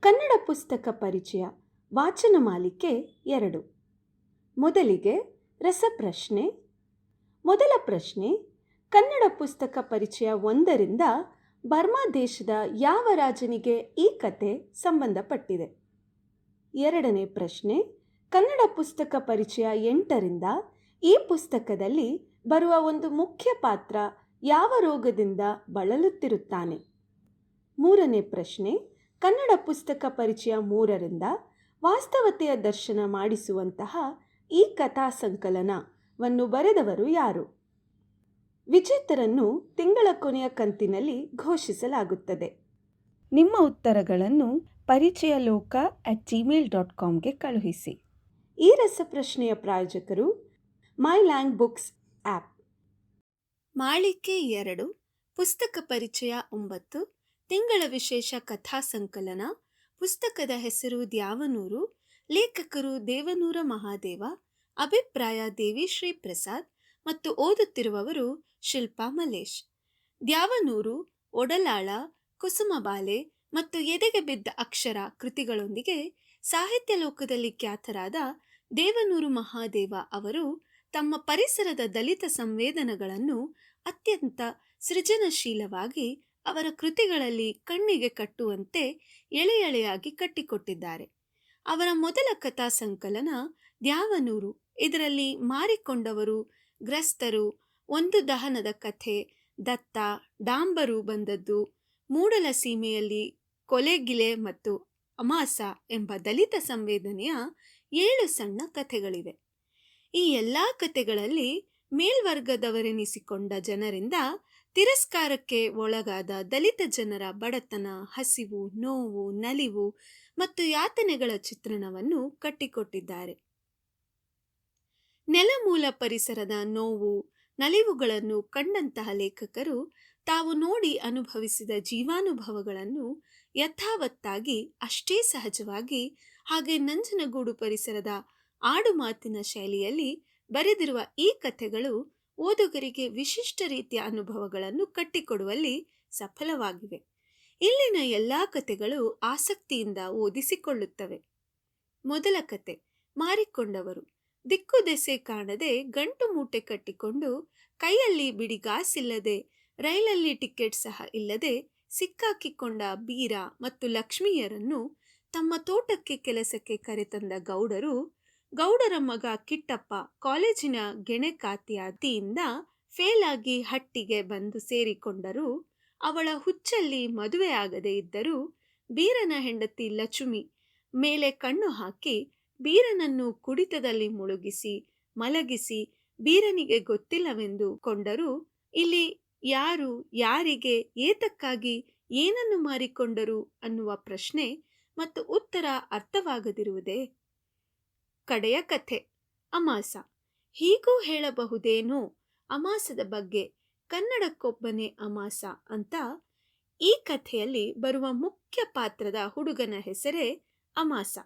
ಕನ್ನಡ ಪುಸ್ತಕ ಪರಿಚಯ ವಾಚನ ಮಾಲಿಕೆ 2. ಮೊದಲಿಗೆ ರಸಪ್ರಶ್ನೆ. ಮೊದಲ ಪ್ರಶ್ನೆ, ಕನ್ನಡ ಪುಸ್ತಕ ಪರಿಚಯ 1ರಿಂದ ಬರ್ಮಾ ದೇಶದ ಯಾವ ರಾಜನಿಗೆ ಈ ಕತೆ ಸಂಬಂಧಪಟ್ಟಿದೆ? ಎರಡನೇ ಪ್ರಶ್ನೆ, ಕನ್ನಡ ಪುಸ್ತಕ ಪರಿಚಯ 8ರಿಂದ ಈ ಪುಸ್ತಕದಲ್ಲಿ ಬರುವ ಒಂದು ಮುಖ್ಯ ಪಾತ್ರ ಯಾವ ರೋಗದಿಂದ ಬಳಲುತ್ತಿರುತ್ತಾನೆ? ಮೂರನೇ ಪ್ರಶ್ನೆ, ಕನ್ನಡ ಪುಸ್ತಕ ಪರಿಚಯ 3ರಿಂದ ವಾಸ್ತವತೆಯ ದರ್ಶನ ಮಾಡಿಸುವಂತಹ ಈ ಕಥಾ ಸಂಕಲನವನ್ನು ಬರೆದವರು ಯಾರು? ವಿಜೇತರನ್ನು ತಿಂಗಳ ಕೊನೆಯ ಕಂತಿನಲ್ಲಿ ಘೋಷಿಸಲಾಗುತ್ತದೆ. ನಿಮ್ಮ ಉತ್ತರಗಳನ್ನು ಪರಿಚಯಲೋಕ@gmail.comಗೆ ಕಳುಹಿಸಿ. ಈ ರಸಪ್ರಶ್ನೆಯ ಪ್ರಾಯೋಜಕರು ಮೈಲ್ಯಾಂಗ್ ಬುಕ್ಸ್ ಆ್ಯಪ್. ಮಾಳಿಕೆ 2, ಪುಸ್ತಕ ಪರಿಚಯ 9, ತಿಂಗಳ ವಿಶೇಷ ಕಥಾ ಸಂಕಲನ. ಪುಸ್ತಕದ ಹೆಸರು ದ್ಯಾವನೂರು. ಲೇಖಕರು ದೇವನೂರ ಮಹಾದೇವ. ಅಭಿಪ್ರಾಯ ದೇವಿಶ್ರೀ ಪ್ರಸಾದ್ ಮತ್ತು ಓದುತ್ತಿರುವವರು ಶಿಲ್ಪಾ ಮಲೇಶ್. ದ್ಯಾವನೂರು, ಒಡಲಾಳ, ಕುಸುಮಬಾಲೆ ಮತ್ತು ಎದೆಗೆ ಬಿದ್ದ ಅಕ್ಷರ ಕೃತಿಗಳೊಂದಿಗೆ ಸಾಹಿತ್ಯ ಲೋಕದಲ್ಲಿ ಖ್ಯಾತರಾದ ದೇವನೂರು ಮಹಾದೇವ ಅವರು ತಮ್ಮ ಪರಿಸರದ ದಲಿತ ಸಂವೇದನೆಗಳನ್ನು ಅತ್ಯಂತ ಸೃಜನಶೀಲವಾಗಿ ಅವರ ಕೃತಿಗಳಲ್ಲಿ ಕಣ್ಣಿಗೆ ಕಟ್ಟುವಂತೆ ಎಳೆ ಎಳೆಯಾಗಿ ಕಟ್ಟಿಕೊಟ್ಟಿದ್ದಾರೆ. ಅವರ ಮೊದಲ ಕಥಾ ಸಂಕಲನ ದ್ಯಾವನೂರು. ಇದರಲ್ಲಿ ಮಾರಿಕೊಂಡವರು, ಗ್ರಸ್ತರು, ಒಂದು ದಹನದ ಕಥೆ, ದತ್ತ, ಡಾಂಬರು ಬಂದದ್ದು, ಮೂಡಲ ಸೀಮೆಯಲ್ಲಿ ಕೊಲೆಗಿಲೆ ಮತ್ತು ಅಮಾಸ ಎಂಬ ದಲಿತ ಸಂವೇದನೆಯ 7 ಸಣ್ಣ ಕಥೆಗಳಿವೆ. ಈ ಎಲ್ಲ ಕಥೆಗಳಲ್ಲಿ ಮೇಲ್ವರ್ಗದವರೆನಿಸಿಕೊಂಡ ಜನರಿಂದ ತಿರಸ್ಕಾರಕ್ಕೆ ಒಳಗಾದ ದಲಿತ ಜನರ ಬಡತನ, ಹಸಿವು, ನೋವು, ನಲಿವು ಮತ್ತು ಯಾತನೆಗಳ ಚಿತ್ರಣವನ್ನು ಕಟ್ಟಿಕೊಟ್ಟಿದ್ದಾರೆ. ನೆಲಮೂಲ ಪರಿಸರದ ನೋವು, ನಲಿವುಗಳನ್ನು ಕಂಡಂತಹ ಲೇಖಕರು ತಾವು ನೋಡಿ ಅನುಭವಿಸಿದ ಜೀವಾನುಭವಗಳನ್ನು ಯಥಾವತ್ತಾಗಿ, ಅಷ್ಟೇ ಸಹಜವಾಗಿ, ಹಾಗೆ ನಂಜನಗೂಡು ಪರಿಸರದ ಆಡುಮಾತಿನ ಶೈಲಿಯಲ್ಲಿ ಬರೆದಿರುವ ಈ ಕಥೆಗಳು ಓದುಗರಿಗೆ ವಿಶಿಷ್ಟ ರೀತಿಯ ಅನುಭವಗಳನ್ನು ಕಟ್ಟಿಕೊಡುವಲ್ಲಿ ಸಫಲವಾಗಿವೆ. ಇಲ್ಲಿನ ಎಲ್ಲ ಕಥೆಗಳು ಆಸಕ್ತಿಯಿಂದ ಓದಿಸಿಕೊಳ್ಳುತ್ತವೆ. ಮೊದಲ ಕತೆ, ಮಾರಿಕೊಂಡವರು. ದಿಕ್ಕು ದೆಸೆ ಕಾಣದೆ ಗಂಟು ಮೂಟೆ ಕಟ್ಟಿಕೊಂಡು, ಕೈಯಲ್ಲಿ ಬಿಡಿಗಾಸಿಲ್ಲದೆ, ರೈಲಲ್ಲಿ ಟಿಕೆಟ್ ಸಹ ಇಲ್ಲದೆ ಸಿಕ್ಕಾಕಿಕೊಂಡ ಬೀರ ಮತ್ತು ಲಕ್ಷ್ಮೀಯರನ್ನು ತಮ್ಮ ತೋಟಕ್ಕೆ ಕೆಲಸಕ್ಕೆ ಕರೆತಂದ ಗೌಡರು. ಗೌಡರ ಮಗ ಕಿಟ್ಟಪ್ಪ ಕಾಲೇಜಿನ ಗೆಣೆಕಾತಿಯಿಂದ ಫೇಲಾಗಿ ಹಟ್ಟಿಗೆ ಬಂದು ಸೇರಿಕೊಂಡರೂ ಅವಳ ಹುಚ್ಚಲ್ಲಿ ಮದುವೆಯಾಗದೇ ಇದ್ದರೂ ಬೀರನ ಹೆಂಡತಿ ಲಚುಮಿ ಮೇಲೆ ಕಣ್ಣು ಹಾಕಿ ಬೀರನನ್ನು ಕುಡಿತದಲ್ಲಿ ಮುಳುಗಿಸಿ ಮಲಗಿಸಿ ಬೀರನಿಗೆ ಗೊತ್ತಿಲ್ಲವೆಂದು ಕೊಂಡರೂ ಇಲ್ಲಿ ಯಾರು, ಯಾರಿಗೆ, ಏತಕ್ಕಾಗಿ, ಏನನ್ನು ಮಾರಿಕೊಂಡರು ಅನ್ನುವ ಪ್ರಶ್ನೆ ಮತ್ತು ಉತ್ತರ ಅರ್ಥವಾಗದಿರುವುದೇ? ಕಡೆಯ ಕಥೆ, ಅಮಾಸ. ಹೀಗೂ ಹೇಳಬಹುದೇನೋ ಅಮಾಸದ ಬಗ್ಗೆ, ಕನ್ನಡಕ್ಕೊಬ್ಬನೇ ಅಮಾಸ ಅಂತ. ಈ ಕಥೆಯಲ್ಲಿ ಬರುವ ಮುಖ್ಯ ಪಾತ್ರದ ಹುಡುಗನ ಹೆಸರೇ ಅಮಾಸ.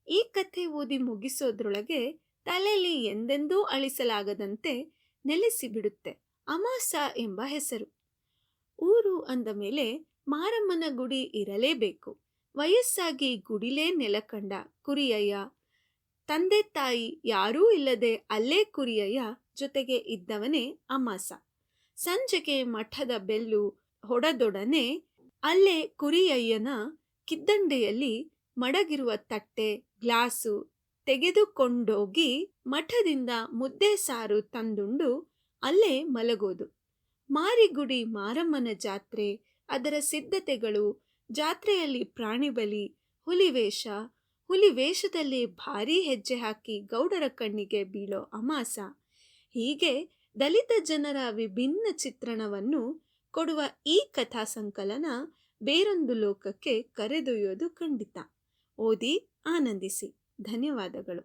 ಈ ಕಥೆ ಓದಿ ಮುಗಿಸೋದ್ರೊಳಗೆ ತಲೆಯಲ್ಲಿ ಎಂದೆಂದೂ ಅಳಿಸಲಾಗದಂತೆ ನೆಲೆಸಿಬಿಡುತ್ತೆ ಅಮಾಸ ಎಂಬ ಹೆಸರು. ಊರು ಅಂದ ಮೇಲೆ ಮಾರಮ್ಮನ ಗುಡಿ ಇರಲೇಬೇಕು. ವಯಸ್ಸಾಗಿ ಗುಡಿಲೇ ನೆಲಕಂಡ ಕುರಿಯಯ್ಯ, ತಂದೆ ತಾಯಿ ಯಾರೂ ಇಲ್ಲದೆ ಅಲ್ಲೇ ಕುರಿಯಯ್ಯ ಜೊತೆಗೆ ಇದ್ದವನೇ ಅಮಾಸ. ಸಂಜೆಗೆ ಮಠದ ಬೆಲ್ಲು ಹೊಡೆದೊಡನೆ ಅಲ್ಲೇ ಕುರಿಯಯ್ಯನ ಕಿದ್ದಂಡೆಯಲ್ಲಿ ಮಡಗಿರುವ ತಟ್ಟೆ, ಗ್ಲಾಸು ತೆಗೆದುಕೊಂಡೋಗಿ ಮಠದಿಂದ ಮುದ್ದೆ ಸಾರು ತಂದುಂಡು ಅಲ್ಲೇ ಮಲಗೋದು. ಮಾರಿಗುಡಿ ಮಾರಮ್ಮನ ಜಾತ್ರೆ, ಅದರ ಸಿದ್ಧತೆಗಳು, ಜಾತ್ರೆಯಲ್ಲಿ ಪ್ರಾಣಿಬಲಿ, ಹುಲಿವೇಷ, ಹುಲಿವೇಷದಲ್ಲಿ ಭಾರೀ ಹೆಜ್ಜೆ ಹಾಕಿ ಗೌಡರ ಕಣ್ಣಿಗೆ ಬೀಳೋ ಅಮಾಸ, ಹೀಗೆ ದಲಿತ ಜನರ ವಿಭಿನ್ನ ಚಿತ್ರಣವನ್ನು ಕೊಡುವ ಈ ಕಥಾ ಸಂಕಲನ ಬೇರೊಂದು ಲೋಕಕ್ಕೆ ಕರೆದೊಯ್ಯೋದು ಖಂಡಿತ. ಓದಿ ಆನಂದಿಸಿ. ಧನ್ಯವಾದಗಳು.